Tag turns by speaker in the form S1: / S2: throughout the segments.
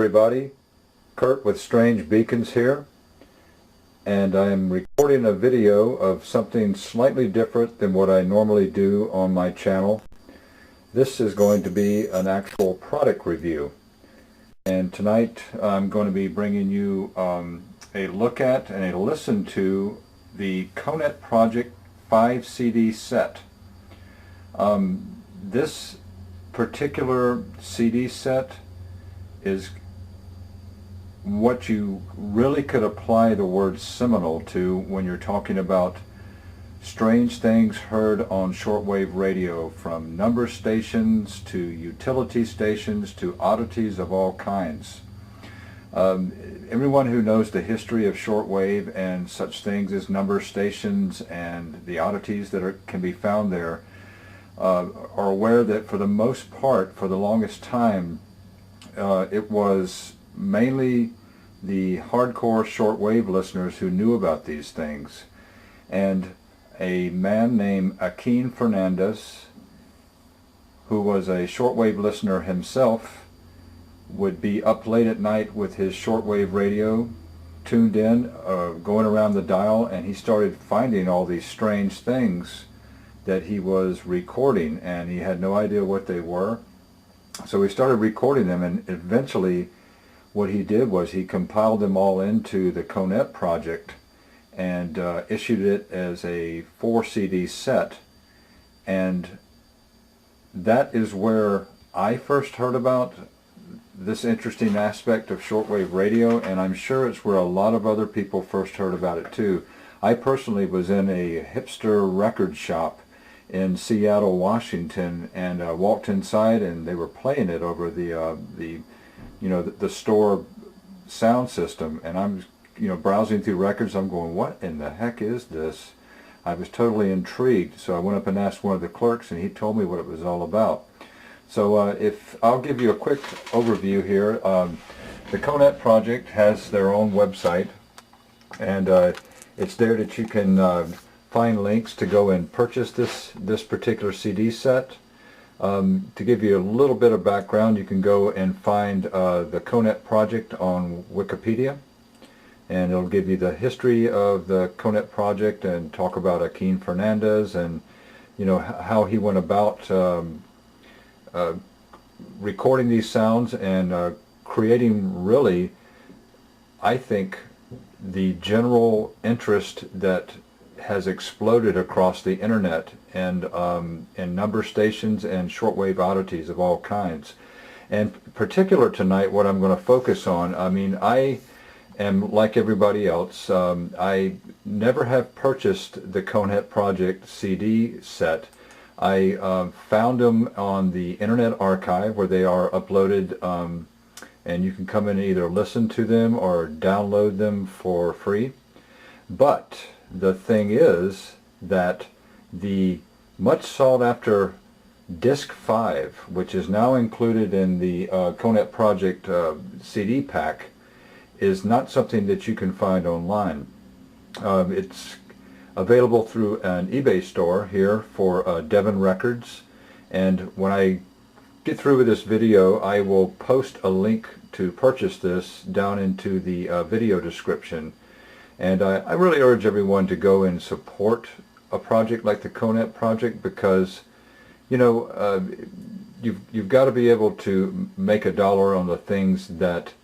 S1: everybody. Kurt with Strange Beacons here, and I am recording a video of something slightly different than what I normally do on my channel. This is going to be an actual product review, and tonight I'm going to be bringing you a look at and a listen to the Conet Project 5 CD set. This particular CD set is what you really could apply the word seminal to when you're talking about strange things heard on shortwave radio, from number stations to utility stations to oddities of all kinds. Everyone who knows the history of shortwave and such things as number stations and the oddities that can be found there are aware that for the most part, for the longest time, it was mainly the hardcore shortwave listeners who knew about these things. And a man named Akin Fernandez, who was a shortwave listener himself, would be up late at night with his shortwave radio tuned in, going around the dial, and he started finding all these strange things that he was recording, and he had no idea what they were. So he started recording them, and eventually what he did was he compiled them all into the Conet project and issued it as a 4 CD set. And that is where I first heard about this interesting aspect of shortwave radio, and I'm sure it's where a lot of other people first heard about it too. I personally was in a hipster record shop in Seattle, Washington, and walked inside, and they were playing it over the store sound system, and I'm browsing through records. I'm going, what in the heck is this? I was totally intrigued, so I went up and asked one of the clerks, and he told me what it was all about. So if I'll give you a quick overview here. The Conet project has their own website, and it's there that you can find links to go and purchase this particular CD set. To give you a little bit of background, you can go and find the Conet project on Wikipedia, and it'll give you the history of the Conet project and talk about Akin Fernandez and how he went about recording these sounds and creating, really, I think, the general interest that has exploded across the internet and number stations and shortwave oddities of all kinds. And particular tonight, what I'm going to focus on, I am like everybody else. I never have purchased the Conet Project CD set. I found them on the Internet Archive, where they are uploaded, and you can come in and either listen to them or download them for free. But the thing is that the much sought after Disc 5, which is now included in the Conet Project CD pack, is not something that you can find online. It's available through an eBay store here for Devon Records, and when I get through with this video, I will post a link to purchase this down into the video description. And I really urge everyone to go and support a project like the Conet project, because you've got to be able to make a dollar on the things that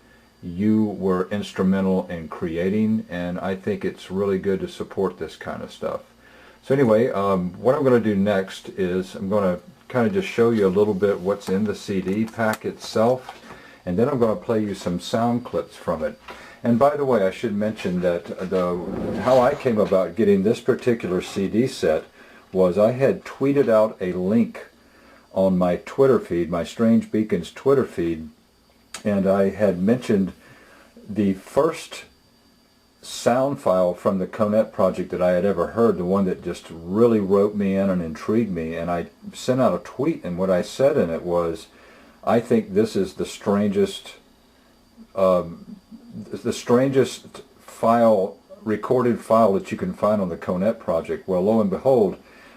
S1: you were instrumental in creating, and I think it's really good to support this kind of stuff. So anyway, what I'm going to do next is I'm going to kind of just show you a little bit what's in the CD pack itself, and then I'm going to play you some sound clips from it. And by the way, I should mention that how I came about getting this particular CD set was I had tweeted out a link on my Twitter feed, my Strange Beacons Twitter feed, and I had mentioned the first sound file from the Conet project that I had ever heard, the one that just really wrote me in and intrigued me, and I sent out a tweet, and what I said in it was, I think this is the strangest recorded file that you can find on the Conet project. Well, lo and behold,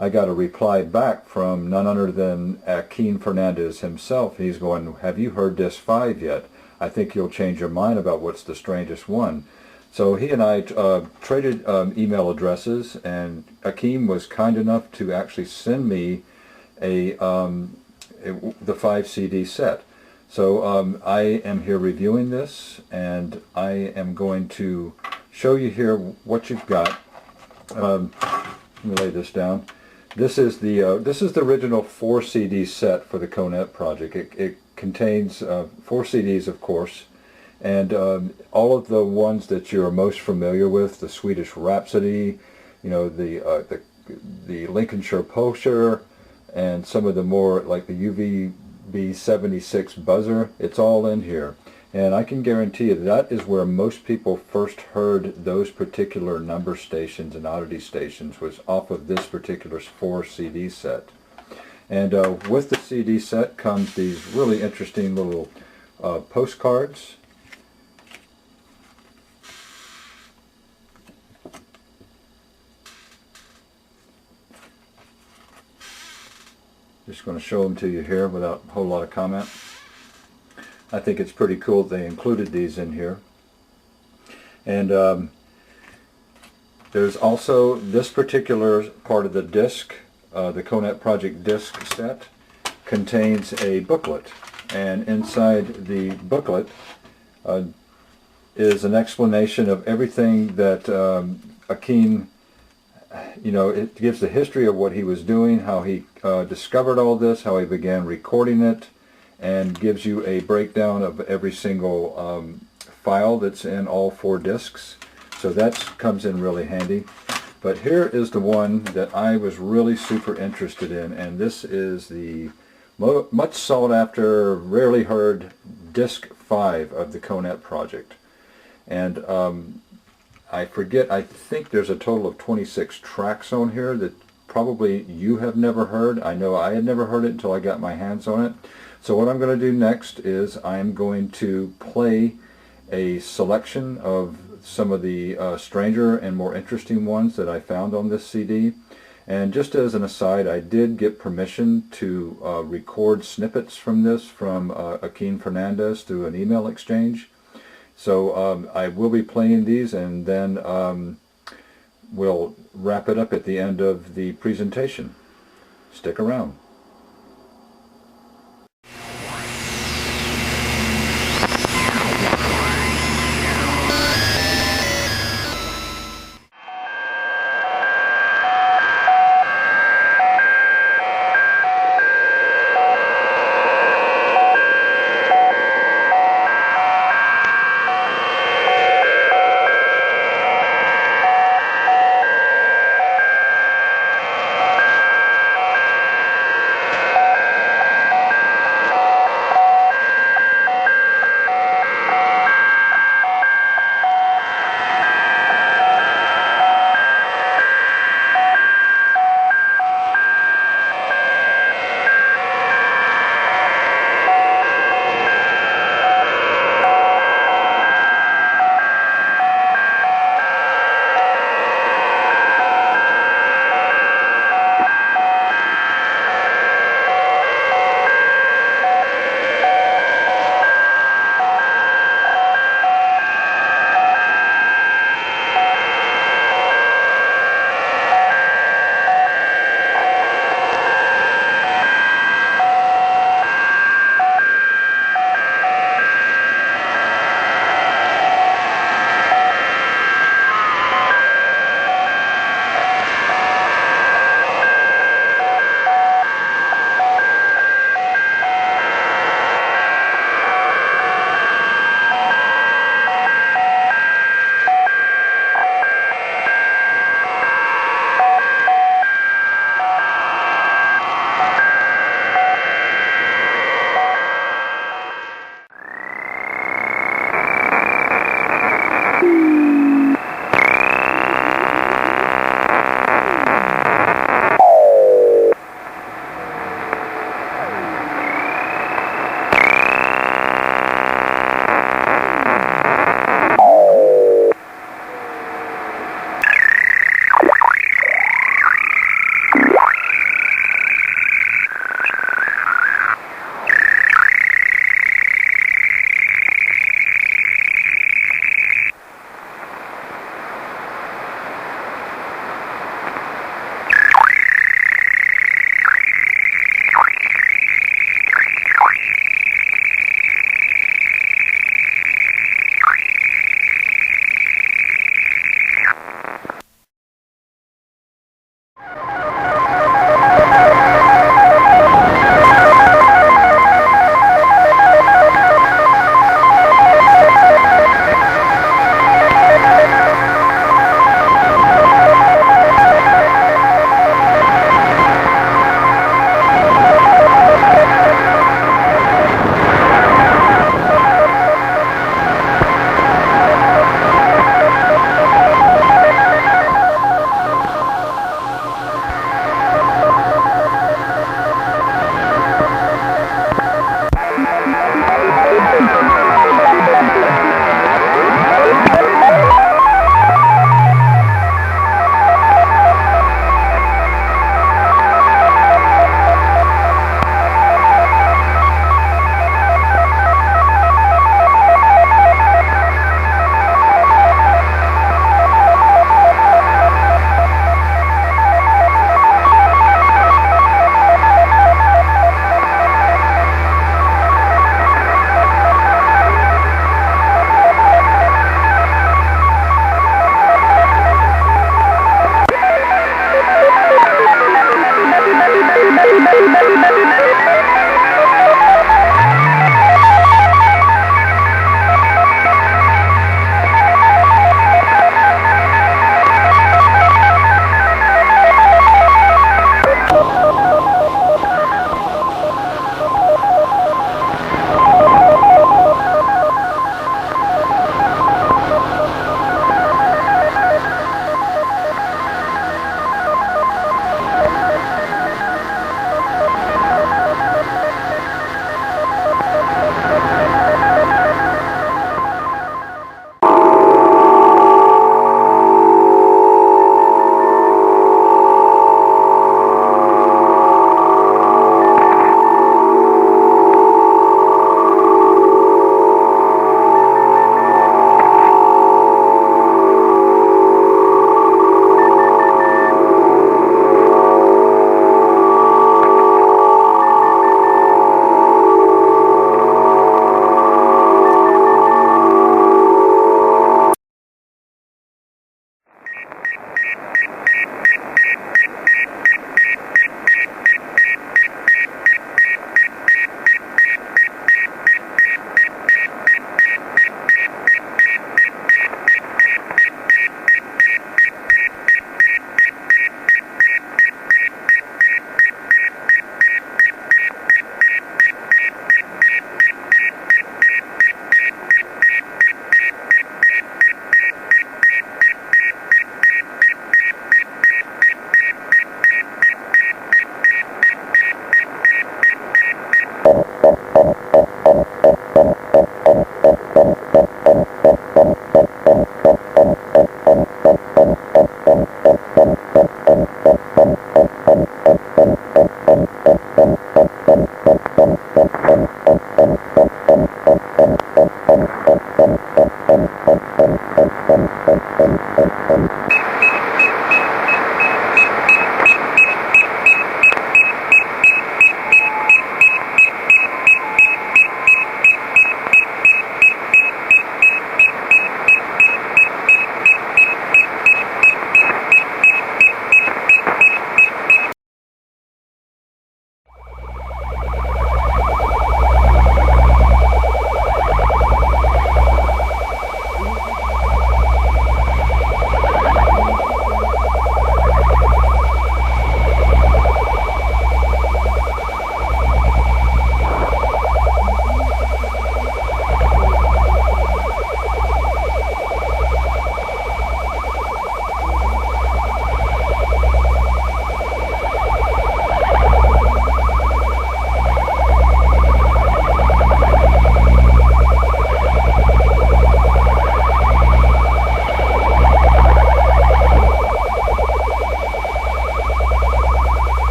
S1: I got a reply back from none other than Akin Fernandez himself. He's going, have you heard Disc 5 yet? I think you'll change your mind about what's the strangest one. So he and I traded email addresses, and Akin was kind enough to actually send me the 5 CD set. So I am here reviewing this, and I am going to show you here what you've got. Let me lay this down. This is the original 4 CD set for the Conet project. It contains 4 CDs, of course, and all of the ones that you're most familiar with: the Swedish Rhapsody, you know, the Lincolnshire Poacher, and some of the more like the UVB 76 Buzzer. It's all in here. And I can guarantee you that is where most people first heard those particular number stations and oddity stations, was off of this particular 4 CD set. And with the CD set comes these really interesting little postcards. Just going to show them to you here without a whole lot of comment. I think it's pretty cool they included these in here. And there's also this particular part of the disc, the Conet Project disc set, contains a booklet. And inside the booklet is an explanation of everything that Akin, you know, it gives the history of what he was doing, how he discovered all this, how he began recording it, and gives you a breakdown of every single file that's in all 4 discs. So that comes in really handy. But here is the one that I was really super interested in, and this is the much sought after, rarely heard disc 5 of the Conet project. And I forget, I think there's a total of 26 tracks on here that probably you have never heard. I know I had never heard it until I got my hands on it. So what I'm going to do next is I'm going to play a selection of some of the stranger and more interesting ones that I found on this CD. And just as an aside, I did get permission to record snippets from this from Akin Fernandez through an email exchange. So I will be playing these, and then we'll wrap it up at the end of the presentation. Stick around.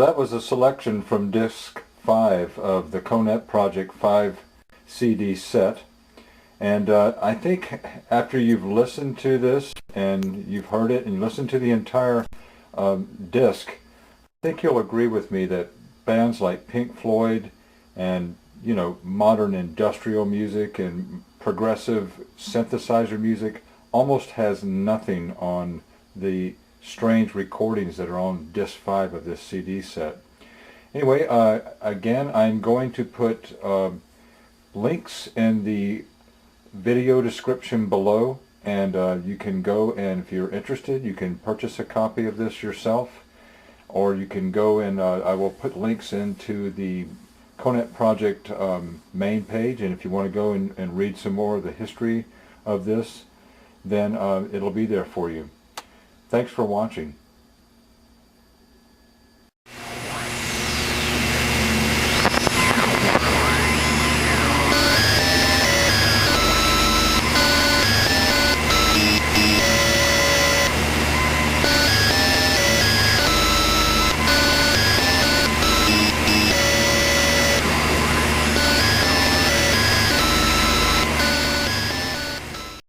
S1: that was a selection from disc 5 of the Conet Project 5 CD set. And I think after you've listened to this and you've heard it and listened to the entire disc, I think you'll agree with me that bands like Pink Floyd and, you know, modern industrial music and progressive synthesizer music almost has nothing on the strange recordings that are on disc 5 of this CD set. Anyway, again, I'm going to put links in the video description below, and you can go, and if you're interested, you can purchase a copy of this yourself, or you can go and I will put links into the Conet Project main page, and if you want to go and read some more of the history of this, then it'll be there for you. Thanks for watching.